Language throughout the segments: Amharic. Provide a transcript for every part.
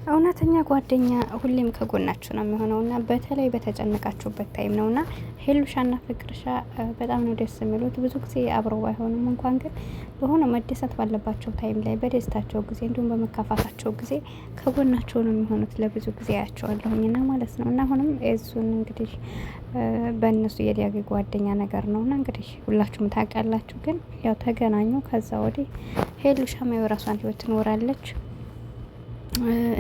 እውነተኛ ጓደኛ ሁሌም ከጎናችሁ ነው የሚሆነውና በተለይ በተጨነቃችሁበት ታይም ነውና ሄሉሻና ፍቅርሻ በጣም ነው ደስ የሚሉት። ብዙ ጊዜ አብረው ባይሆኑም እንኳን ግን በሆነ መደሰት ባለባቸው ታይም ላይ በደስታቸው ጊዜ እንዲሁም በመካፋታቸው ጊዜ ከጎናቸው ነው የሚሆኑት። ለብዙ ጊዜ ያቸዋለሁኝና ማለት ነው። እና አሁንም እሱን እንግዲህ በእነሱ የዲያጌ ጓደኛ ነገር ነውና እንግዲህ ሁላችሁም ታውቃላችሁ። ግን ያው ተገናኙ። ከዛ ወዲህ ሄሉሻም የራሷን ህይወት ትኖራለች።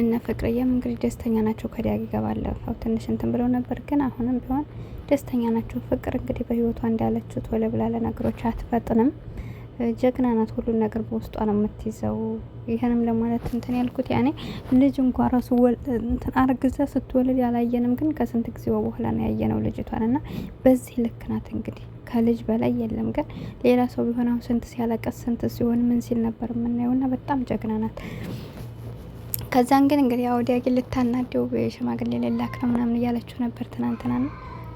እነ ፍቅርዬም እንግዲህ ደስተኛ ናቸው። ከዲያጊ ጋር ባለፈው ትንሽ እንትን ብለው ነበር፣ ግን አሁንም ቢሆን ደስተኛ ናቸው። ፍቅር እንግዲህ በህይወቷ እንዳለችው ቶሎ ብላ ለነገሮች አትፈጥንም። ጀግና ናት። ሁሉን ነገር በውስጧ ነው የምትይዘው። ይህንም ለማለት እንትን ያልኩት ያኔ ልጅ እንኳን ራሱ እንትን አርግዛ ስትወልድ ያላየንም፣ ግን ከስንት ጊዜው በኋላ ነው ያየነው ልጅቷን እና በዚህ ልክ ናት እንግዲህ ከልጅ በላይ የለም። ግን ሌላ ሰው ቢሆን አሁን ስንት ሲያለቀስ ስንት ሲሆን ምን ሲል ነበር የምናየው እና በጣም ጀግና ናት። ከዛን ግን እንግዲህ ያው ዲያጊ ልታናደው በሽማግሌ ሌላክ ነው ምናምን እያለችው ነበር። ትናንትና ነው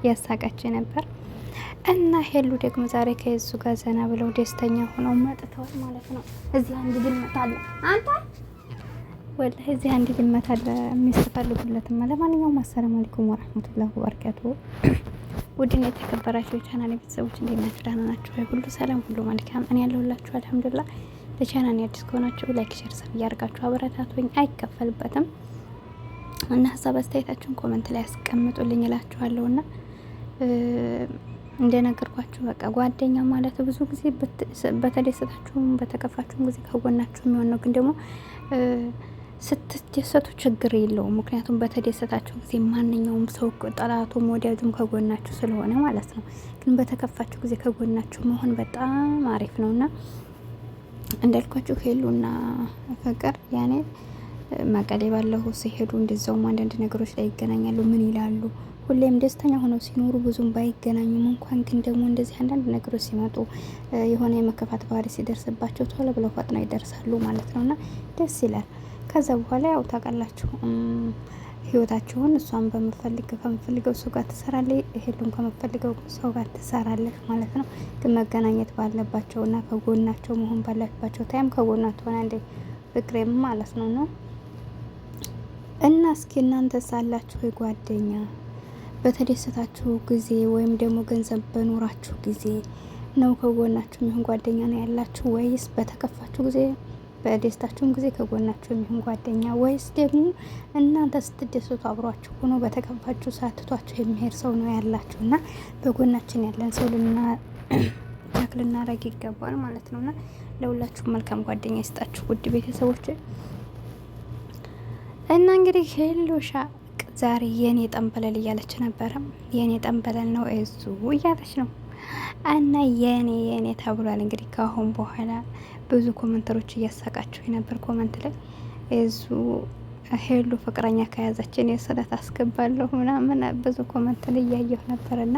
ያሳቃቸው ነበር። እና ሄሉ ደግሞ ዛሬ ከየሱ ጋር ዘና ብለው ደስተኛ ሆነው መጥተዋል ማለት ነው። እዚህ አንድ ድመት አለ አንተ ወላሂ እዚህ አንድ ድመት አለ የሚያስፈልጉለት። ለማንኛውም አሰላሙ አለይኩም ወራህመቱላሂ ወበረካቱ። ውድና የተከበራችሁ ቻናል ቤተሰቦች እንዴት ናችሁ? ደህና ናችሁ? ሁሉ ሰላም ሁሉ መልካም። እኔ ያለሁላችሁ አልሐምዱሊላህ። ለቻናል አዲስ ከሆናችሁ ላይክ፣ ሼር፣ ሰብ እያደረጋችሁ አበረታቱኝ። አይከፈልበትም እና ሀሳብ አስተያየታችሁን ኮሜንት ላይ አስቀምጡልኝ እላችኋለሁና እንደነገርኳችሁ በቃ ጓደኛ ማለት ብዙ ጊዜ በተደሰታችሁም በተከፋችሁም ጊዜ ከጎናችሁ የሚሆን ነው። ግን ደግሞ ስትደሰቱ ችግር የለውም። ምክንያቱም በተደሰታችሁ ጊዜ ማንኛውም ሰው ጠላቱም ወዳጁም ከጎናችሁ ስለሆነ ማለት ነው። ግን በተከፋችሁ ጊዜ ከጎናችሁ መሆን በጣም አሪፍ ነውና እንዳልኳችሁ ሄሉና ፍቅር ያኔ መቀሌ ባለው ሲሄዱ እንደዛውም አንዳንድ ነገሮች ላይ ይገናኛሉ። ምን ይላሉ? ሁሌም ደስተኛ ሆነው ሲኖሩ ብዙም ባይገናኙም እንኳን ግን ደግሞ እንደዚህ አንዳንድ ነገሮች ሲመጡ የሆነ የመከፋት ባህሪ ሲደርስባቸው ቶሎ ብለው ፈጥነው ይደርሳሉ ማለት ነውና ደስ ይላል። ከዛ በኋላ ያው ታውቃላችሁ ህይወታችሁን እሷን ከምፈልገው ሰው ጋር ትሰራለች፣ ሄሉን ከምፈልገው ሰው ጋር ትሰራለች ማለት ነው። ግን መገናኘት ባለባቸውና ከጎናቸው መሆን ባለባቸው ታይም ከጎናቸው ሆነ እንደ ፍቅሬም ማለት ነው። እና እስኪ እናንተ ሳላችሁ ጓደኛ በተደሰታችሁ ጊዜ ወይም ደግሞ ገንዘብ በኖራችሁ ጊዜ ነው ከጎናችሁ የሚሆን ጓደኛ ነው ያላችሁ፣ ወይስ በተከፋችሁ ጊዜ በደስታችሁም ጊዜ ከጎናችሁ የሚሆን ጓደኛ፣ ወይስ ደግሞ እናንተ ስትደሰቱ አብሯችሁ ሆኖ በተከፋችሁ ሳትቷችሁ የሚሄድ ሰው ነው ያላችሁ? እና በጎናችን ያለን ሰው ልናረግ ይገባል ማለት ነውና ለሁላችሁም መልካም ጓደኛ ይስጣችሁ ውድ ቤተሰቦች። እና እንግዲህ ሄሉሻ ዛሬ የኔ ጠንበለል እያለች ነበረ። የኔ ጠንበለል ነው እዙ እያለች ነው እና የኔ ተብሏል። እንግዲህ ከአሁን በኋላ ብዙ ኮመንተሮች እያሳቃችሁ ነበር። ኮመንት ላይ እዙ ሄሉ ፍቅረኛ ከያዘችን የስለት አስገባለሁ ምናምን ብዙ ኮመንት ላይ እያየሁ ነበርና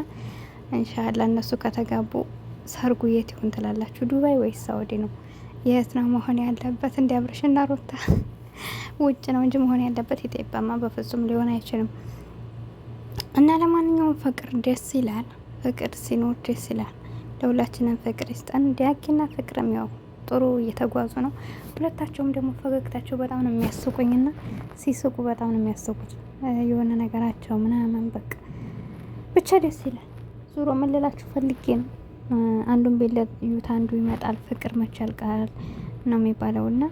ኢንሻአላህ እነሱ ከተጋቡ ሰርጉ የት ይሆን ትላላችሁ? ዱባይ ወይስ ሳውዲ ነው? የት ነው መሆን ያለበት? እንዲያብርሽና ሩታ ውጭ ነው እንጂ መሆን ያለበት ኢትዮጵያማ በፍጹም ሊሆን አይችልም። እና ለማንኛውም ፍቅር ደስ ይላል። ፍቅር ሲኖር ደስ ይላል። ለሁላችንም ፍቅር ይስጠን። ዲያጊና ፍቅርም ያው ጥሩ እየተጓዙ ነው። ሁለታቸውም ደግሞ ፈገግታቸው በጣም ነው የሚያስቁኝና ሲስቁ በጣም ነው የሚያስቁት። የሆነ ነገራቸው ምናምን በቃ ብቻ ደስ ይላል። ዙሮ ምን ልላችሁ ፈልጌ ነው፣ አንዱን ቤት ለዩት አንዱ ይመጣል። ፍቅር መቼ ያልቃል ነው የሚባለውና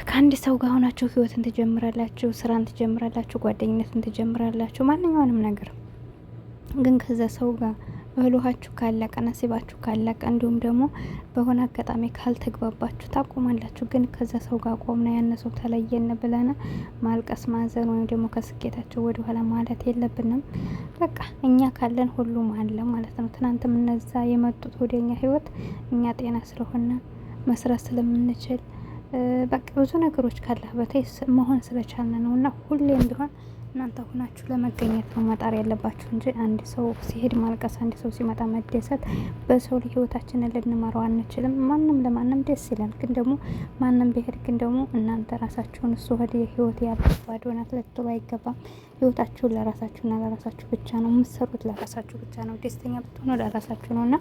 ከአንድ ሰው ጋር ሆናችሁ ህይወትን ትጀምራላችሁ፣ ስራን ትጀምራላችሁ፣ ጓደኝነትን ትጀምራላችሁ፣ ማንኛውንም ነገር ግን ከዛ ሰው ጋር እህሉሃችሁ ካለቀ ነሲባችሁ ካለቀ እንዲሁም ደግሞ በሆነ አጋጣሚ ካልተግባባችሁ ታቆማላችሁ። ግን ከዛ ሰው ጋር ቆምና ያነሰው ተለየን ብለን ማልቀስ ማዘን ወይም ደግሞ ከስኬታቸው ወደ ኋላ ማለት የለብንም። በቃ እኛ ካለን ሁሉም አለ ማለት ነው። ትናንትም እነዛ የመጡት ወደኛ ህይወት እኛ ጤና ስለሆነ መስራት ስለምንችል በቃ ብዙ ነገሮች ካለህ በታይ መሆን ስለቻልን ነው። እና ሁሌም ቢሆን እናንተ ሆናችሁ ለመገኘት ነው መጣር ያለባችሁ እንጂ አንድ ሰው ሲሄድ ማልቀስ፣ አንድ ሰው ሲመጣ መደሰት፣ በሰው ላይ ህይወታችንን ልንመራው አንችልም። ማንም ለማንም ደስ ይላል፣ ግን ደግሞ ማንም ቢሄድ ግን ደግሞ እናንተ ራሳችሁን እሱ ወደ ህይወት ያባዶ ናት ልትሉ አይገባም። ህይወታችሁን ለራሳችሁና ለራሳችሁ ብቻ ነው የምትሰሩት፣ ለራሳችሁ ብቻ ነው። ደስተኛ ብትሆኑ ለራሳችሁ ነውና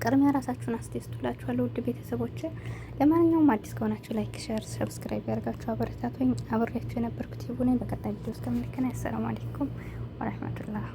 ቅድሚያ ራሳችሁን አስደስቱላችኋለሁ ውድ ቤተሰቦች። ለማንኛውም አዲስ ከሆናችሁ ላይክ፣ ሼር፣ ሰብስክራይብ ያደርጋችሁ አበረታቱኝ። አብሬያችሁ የነበርኩት ይሁኔ። በቀጣይ ቪዲዮ እስከምንገናኝ አሰላሙ አለይኩም ወረህመቱላህ።